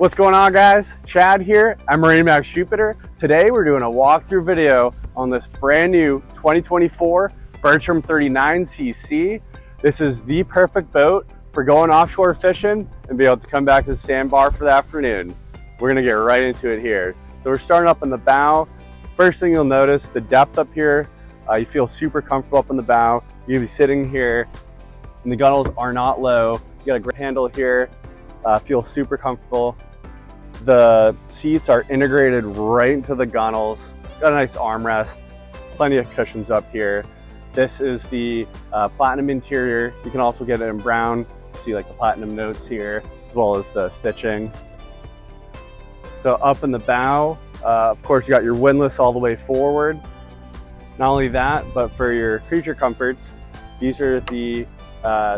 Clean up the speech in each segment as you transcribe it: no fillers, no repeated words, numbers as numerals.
What's going on, guys? Chad here at MarineMax Jupiter. Today we're doing a walkthrough video on this brand new 2024 Bertram 39CC. This is the perfect boat for going offshore fishing and be able to come back to the sandbar for the afternoon. We're gonna get right into it here. So we're starting up in the bow. First thing you'll notice, the depth up here. You feel super comfortable up in the bow. You'll be sitting here and the gunnels are not low. You got a great handle here. Feels super comfortable. The seats are integrated right into the gunnels. Got a nice armrest, plenty of cushions up here. This is the platinum interior. You can also get it in brown. See like the platinum notes here, as well as the stitching. So up in the bow, of course, you got your windlass all the way forward. Not only that, but for your creature comforts, these are the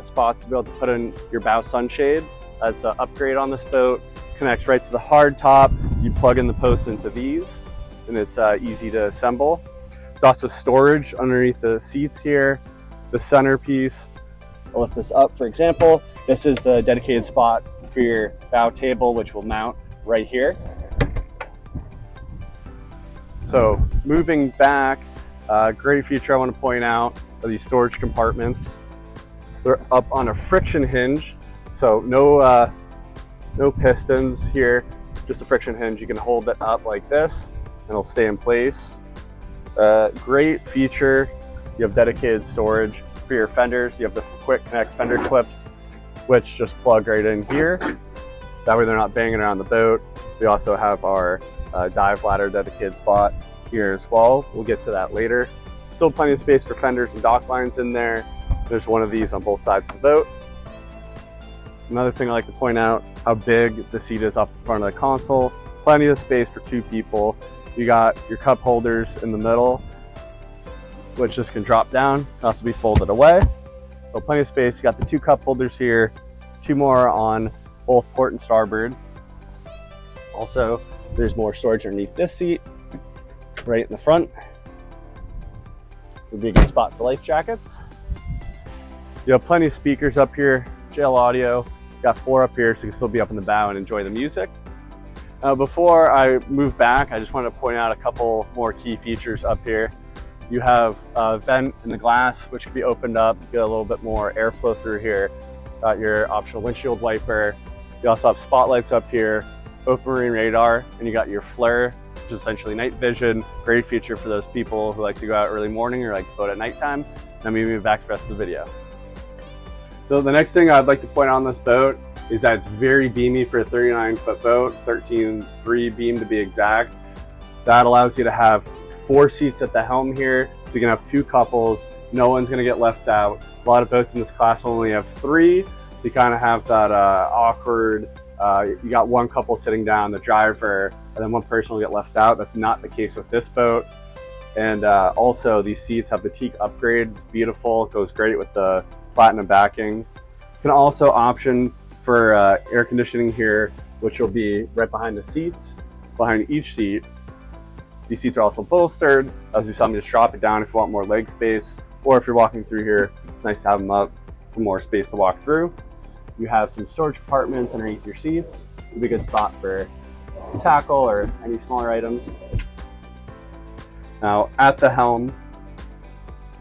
spots to be able to put in your bow sunshade. That's an upgrade on this boat. Connects right to the hard top. You plug in the posts into these and it's easy to assemble. There's also storage underneath the seats here. The centerpiece, I'll lift this up for example. This is the dedicated spot for your bow table, which will mount right here. So moving back, great feature I want to point out are these storage compartments. They're up on a friction hinge, so no pistons here, just a friction hinge. You can hold it up like this and it'll stay in place. Great feature. You have dedicated storage for your fenders. You have the quick connect fender clips, which just plug right in here. That way they're not banging around the boat. We also have our dive ladder dedicated spot here as well. We'll get to that later. Still plenty of space for fenders and dock lines in there. There's one of these on both sides of the boat. Another thing I like to point out, how big the seat is off the front of the console. Plenty of space for two people. You got your cup holders in the middle, which just can drop down, can also be folded away. So plenty of space. You got the two cup holders here, two more on both port and starboard. Also, there's more storage underneath this seat, right in the front. Would be a good spot for life jackets. You have plenty of speakers up here, JL audio. Got 4 up here, so you can still be up in the bow and enjoy the music. Before I move back, I just wanted to point out a couple more key features up here. You have a vent in the glass, which can be opened up, get a little bit more airflow through here. Got your optional windshield wiper. You also have spotlights up here, open marine radar, and you got your flare, which is essentially night vision. Great feature for those people who like to go out early morning or like to boat at nighttime. Let me move back to the rest of the video. So the next thing I'd like to point out on this boat is that it's very beamy for a 39-foot boat, 13.3 beam to be exact. That allows you to have 4 seats at the helm here, so you can have 2 couples. No one's gonna get left out. A lot of boats in this class only have 3, so you kind of have that awkward, you got one couple sitting down, the driver, and then one person will get left out. That's not the case with this boat. And also these seats have the teak upgrade. It's beautiful, it goes great with the platinum backing. You can also option for air conditioning here, which will be right behind the seats, behind each seat. These seats are also bolstered. As you saw me, just drop it down if you want more leg space, or if you're walking through here, it's nice to have them up for more space to walk through. You have some storage compartments underneath your seats. It'll be a good spot for tackle or any smaller items. Now at the helm,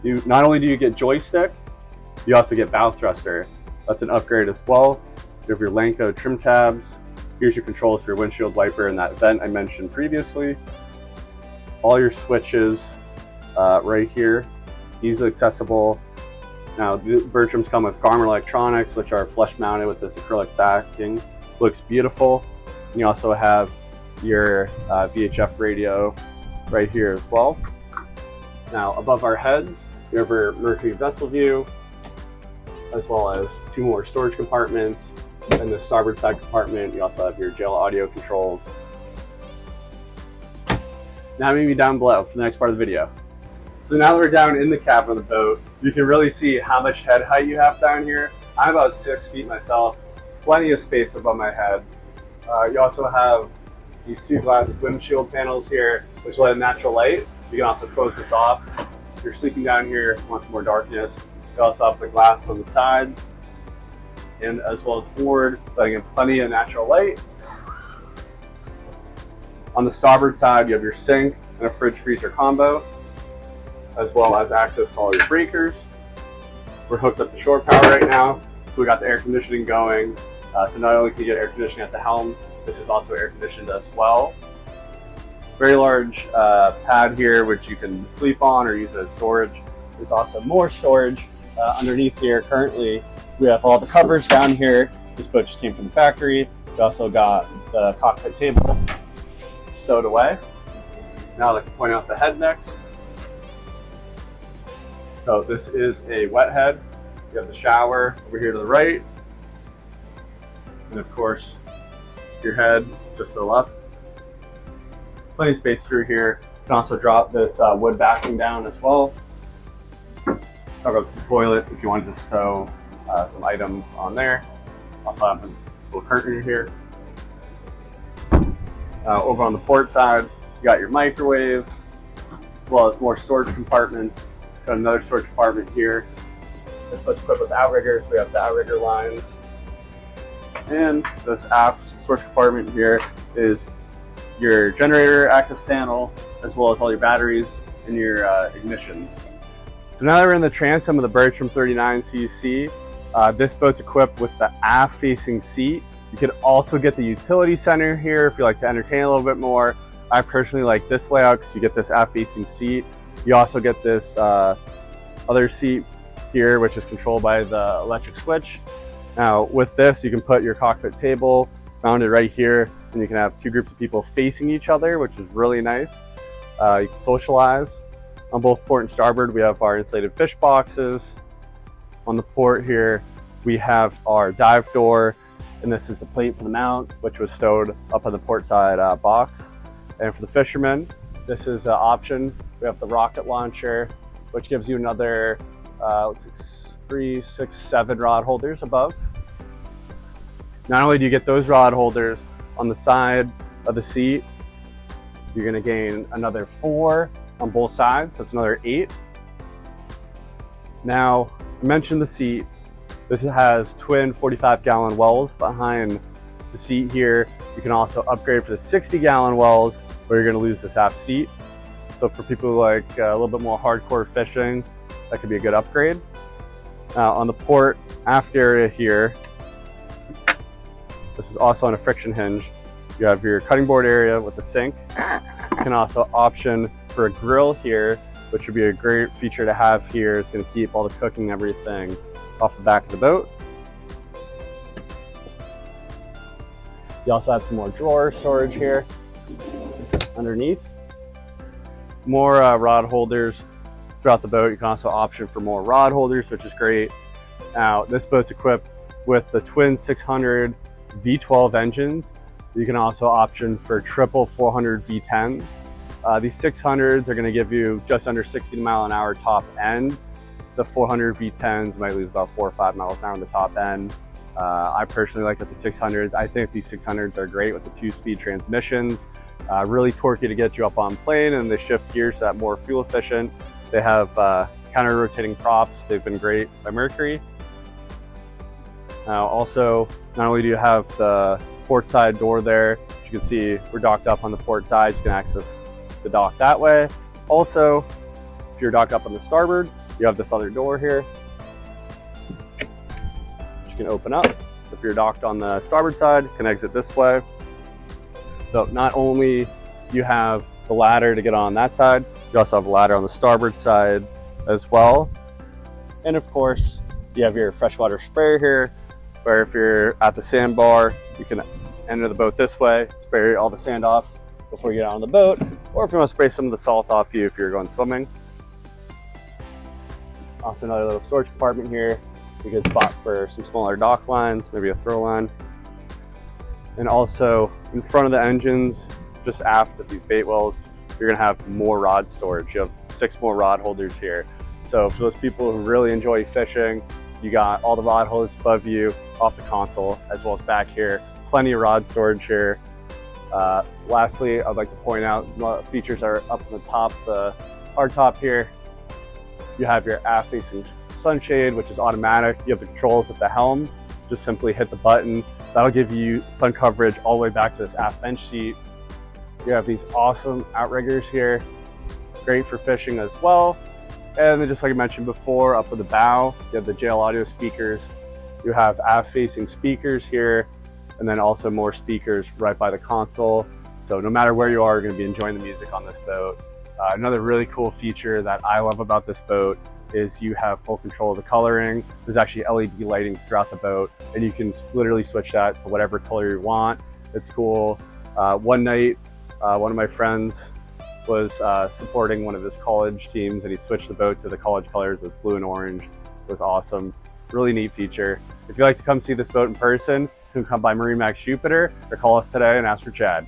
not only do you get joystick, you also get bow thruster. That's an upgrade as well. You have your Lanco trim tabs. Here's your controls for your windshield wiper and that vent I mentioned previously. All your switches right here, easily accessible. Now the Bertrams come with Garmin electronics, which are flush mounted with this acrylic backing. Looks beautiful. And you also have your VHF radio right here as well. Now above our heads, you have our Mercury vessel view, as well as 2 more storage compartments. And the starboard side compartment, you also have your JL audio controls. Now meet me down below for the next part of the video. So now that we're down in the cabin of the boat, you can really see how much head height you have down here. I'm about 6 feet myself, plenty of space above my head. You also have these 2 glass windshield panels here, which let in natural light. You can also close this off. If you're sleeping down here, want some more darkness. You also have the glass on the sides and as well as forward, letting in plenty of natural light. On the starboard side, you have your sink and a fridge freezer combo, as well as access to all your breakers. We're hooked up to shore power right now, so we got the air conditioning going. So not only can you get air conditioning at the helm, this is also air conditioned as well. Very large pad here, which you can sleep on or use as storage. There's also more storage underneath here. Currently, we have all the covers down here. This boat just came from the factory. We also got the cockpit table stowed away. Now I'd like to point out the head next. So this is a wet head. You have the shower over here to the right. And of course, your head just to the left. Plenty of space through here. You can also drop this wood backing down as well. Cover up the toilet if you wanted to stow some items on there. Also have a little curtain here. Over on the port side, you got your microwave, as well as more storage compartments. Got another storage compartment here. This boat's equipped with outriggers. We have the outrigger lines. And this aft storage compartment here is your generator access panel, as well as all your batteries and your ignitions. So now that we're in the transom of the Bertram 39CC, this boat's equipped with the aft-facing seat. You could also get the utility center here if you like to entertain a little bit more. I personally like this layout because you get this aft-facing seat. You also get this other seat here, which is controlled by the electric switch. Now with this, you can put your cockpit table mounted right here, and you can have two groups of people facing each other, which is really nice. You can socialize. On both port and starboard, we have our insulated fish boxes. On the port here, we have our dive door, and this is the plate for the mount, which was stowed up on the port side box. And for the fishermen, this is an option. We have the rocket launcher, which gives you another 3, 6, 7 rod holders above. Not only do you get those rod holders on the side of the seat, you're going to gain another 4 on both sides, so it's another 8. Now, I mentioned the seat. This has twin 45-gallon wells behind the seat here. You can also upgrade for the 60-gallon wells, where you're going to lose this aft seat. So for people who like a little bit more hardcore fishing, that could be a good upgrade. Now on the port aft area here, this is also on a friction hinge. You have your cutting board area with the sink. You can also option for a grill here, which would be a great feature to have here. It's going to keep all the cooking and everything off the back of the boat. You also have some more drawer storage here underneath. More rod holders throughout the boat. You can also option for more rod holders, which is great. Now, this boat's equipped with the twin 600 V12 engines. You can also option for triple 400 V10s. These 600s are going to give you just under 60 mile an hour top end. The 400 V10s might lose about 4 or 5 miles an hour on the top end. I personally like with the 600s. I think these 600s are great with the 2-speed transmissions. Really torquey to get you up on plane, and they shift gears so that more fuel efficient. They have counter rotating props. They've been great by Mercury. Now also, not only do you have the port side door there, as you can see we're docked up on the port side. You can access the dock that way. Also, if you're docked up on the starboard, you have this other door here, which you can open up. If you're docked on the starboard side, you can exit this way. So not only do you have the ladder to get on that side, you also have a ladder on the starboard side as well. And of course, you have your freshwater sprayer here, where if you're at the sandbar, you can enter the boat this way, spray all the sand off before you get out on the boat, or if you want to spray some of the salt off you if you're going swimming. Also another little storage compartment here. A good spot for some smaller dock lines, maybe a throw line. And also in front of the engines, just aft at these bait wells, you're gonna have more rod storage. You have 6 more rod holders here. So for those people who really enjoy fishing, you got all the rod holders above you, off the console, as well as back here. Plenty of rod storage here. Lastly, I'd like to point out some features are up on the top, the hard top here. You have your aft facing sunshade, which is automatic. You have the controls at the helm. Just simply hit the button. That'll give you sun coverage all the way back to this aft bench seat. You have these awesome outriggers here, great for fishing as well. And then just like I mentioned before, up at the bow, you have the JL Audio speakers. You have aft-facing speakers here, and then also more speakers right by the console. So no matter where you are, you're gonna be enjoying the music on this boat. Another really cool feature that I love about this boat is you have full control of the coloring. There's actually LED lighting throughout the boat, and you can literally switch that to whatever color you want. It's cool. One night, one of my friends was supporting one of his college teams, and he switched the boat to the college colors. It was blue and orange. It was awesome. Really neat feature. If you'd like to come see this boat in person, you can come by MarineMax Jupiter or call us today and ask for Chad.